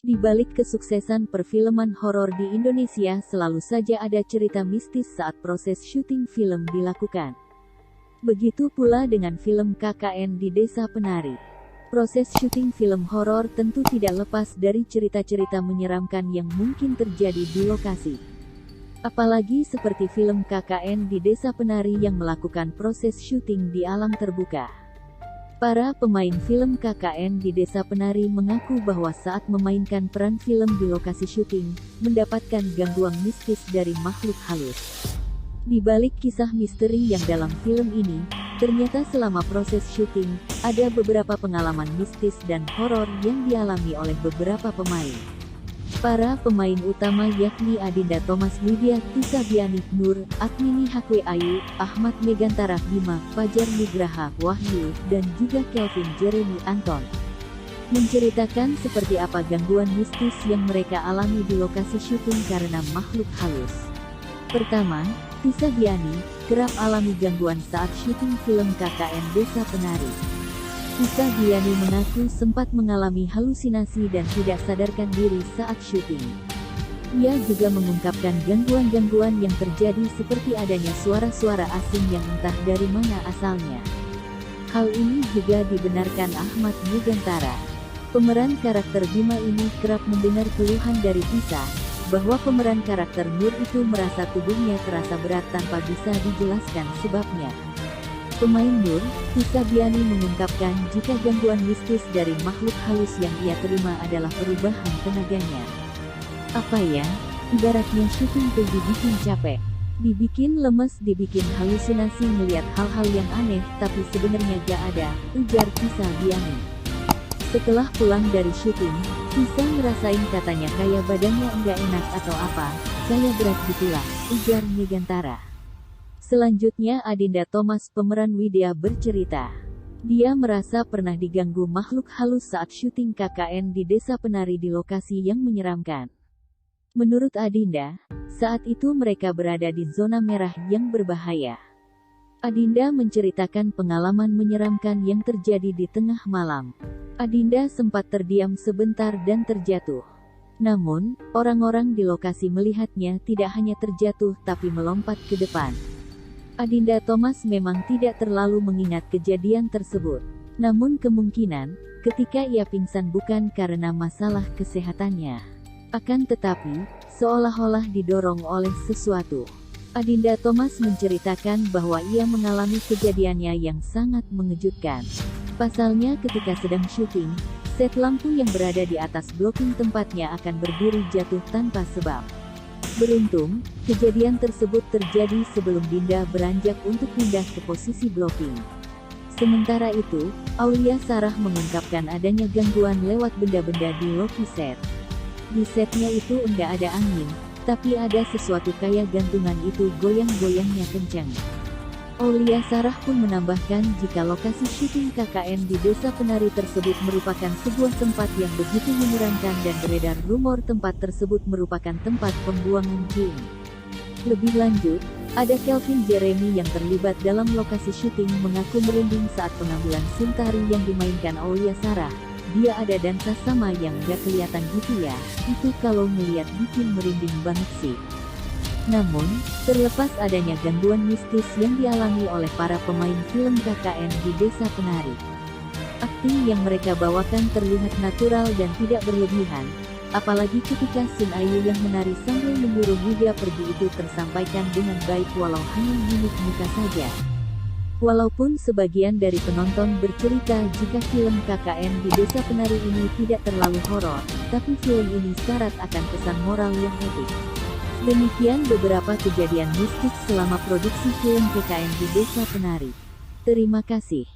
Di balik kesuksesan perfilman horor di Indonesia selalu saja ada cerita mistis saat proses syuting film dilakukan. Begitu pula dengan film KKN di Desa Penari. Proses syuting film horor tentu tidak lepas dari cerita-cerita menyeramkan yang mungkin terjadi di lokasi. Apalagi seperti film KKN di Desa Penari yang melakukan proses syuting di alam terbuka. Para pemain film KKN di Desa Penari mengaku bahwa saat memainkan peran film di lokasi syuting, mendapatkan gangguan mistis dari makhluk halus. Di balik kisah misteri yang dalam film ini, ternyata selama proses syuting, ada beberapa pengalaman mistis dan horor yang dialami oleh beberapa pemain. Para pemain utama yakni Adinda Thomas Lydia, Tisa Biani, Nur, Agni Hakwe Ayu, Ahmad Megantara Bima, Fajar Nugraha, Wahyu, dan juga Kelvin Jeremy Anton. Menceritakan seperti apa gangguan mistis yang mereka alami di lokasi syuting karena makhluk halus. Pertama, Tisa Biani, kerap alami gangguan saat syuting film KKN Desa Penari. Tisa Biani mengaku sempat mengalami halusinasi dan tidak sadarkan diri saat syuting. Ia juga mengungkapkan gangguan-gangguan yang terjadi seperti adanya suara-suara asing yang entah dari mana asalnya. Hal ini juga dibenarkan Ahmad Megantara. Pemeran karakter Bima ini kerap mendengar keluhan dari Tisa, bahwa pemeran karakter Nur itu merasa tubuhnya terasa berat tanpa bisa dijelaskan sebabnya. Pemain Nur, Tisa Biani mengungkapkan jika gangguan mistis dari makhluk halus yang ia terima adalah perubahan tenaganya. Apa ya? Ibaratnya syuting tuh dibikin capek, dibikin lemes, dibikin halusinasi melihat hal-hal yang aneh, tapi sebenarnya gak ada, ujar Tisa Biani. Setelah pulang dari syuting, Tisa ngerasain katanya kayak badannya enggak enak atau apa, kayak berat gitulah, ujar Megantara. Selanjutnya Adinda Thomas pemeran Widya bercerita. Dia merasa pernah diganggu makhluk halus saat syuting KKN di Desa Penari di lokasi yang menyeramkan. Menurut Adinda, saat itu mereka berada di zona merah yang berbahaya. Adinda menceritakan pengalaman menyeramkan yang terjadi di tengah malam. Adinda sempat terdiam sebentar dan terjatuh. Namun, orang-orang di lokasi melihatnya tidak hanya terjatuh tapi melompat ke depan. Adinda Thomas memang tidak terlalu mengingat kejadian tersebut. Namun kemungkinan, ketika ia pingsan bukan karena masalah kesehatannya. Akan tetapi, seolah-olah didorong oleh sesuatu. Adinda Thomas menceritakan bahwa ia mengalami kejadiannya yang sangat mengejutkan. Pasalnya ketika sedang syuting, set lampu yang berada di atas blocking tempatnya akan berdiri jatuh tanpa sebab. Beruntung, kejadian tersebut terjadi sebelum Dinda beranjak untuk pindah ke posisi blocking. Sementara itu, Aulia Sarah mengungkapkan adanya gangguan lewat benda-benda di loki set. Di setnya itu enggak ada angin, tapi ada sesuatu kayak gantungan itu goyang-goyangnya kencang. Aulia Sarah pun menambahkan jika lokasi syuting KKN di Desa Penari tersebut merupakan sebuah tempat yang begitu menyeramkan dan beredar rumor tempat tersebut merupakan tempat pembuangan jin. Lebih lanjut, ada Kelvin Jeremy yang terlibat dalam lokasi syuting mengaku merinding saat pengambilan scene tari yang dimainkan Aulia Sarah. Dia ada dansa sama yang gak kelihatan gitu ya, itu kalau ngeliat bikin merinding banget sih. Namun, terlepas adanya gangguan mistis yang dialami oleh para pemain film KKN di Desa Penari, akting yang mereka bawakan terlihat natural dan tidak berlebihan, apalagi ketika scene Ayu yang menari sambil menyuruh Widya pergi itu tersampaikan dengan baik walau hanya mimik muka saja. Walaupun sebagian dari penonton bercerita jika film KKN di Desa Penari ini tidak terlalu horor, tapi film ini syarat akan pesan moral yang etik. Demikian beberapa kejadian mistis selama produksi film KKN di Desa Penari. Terima kasih.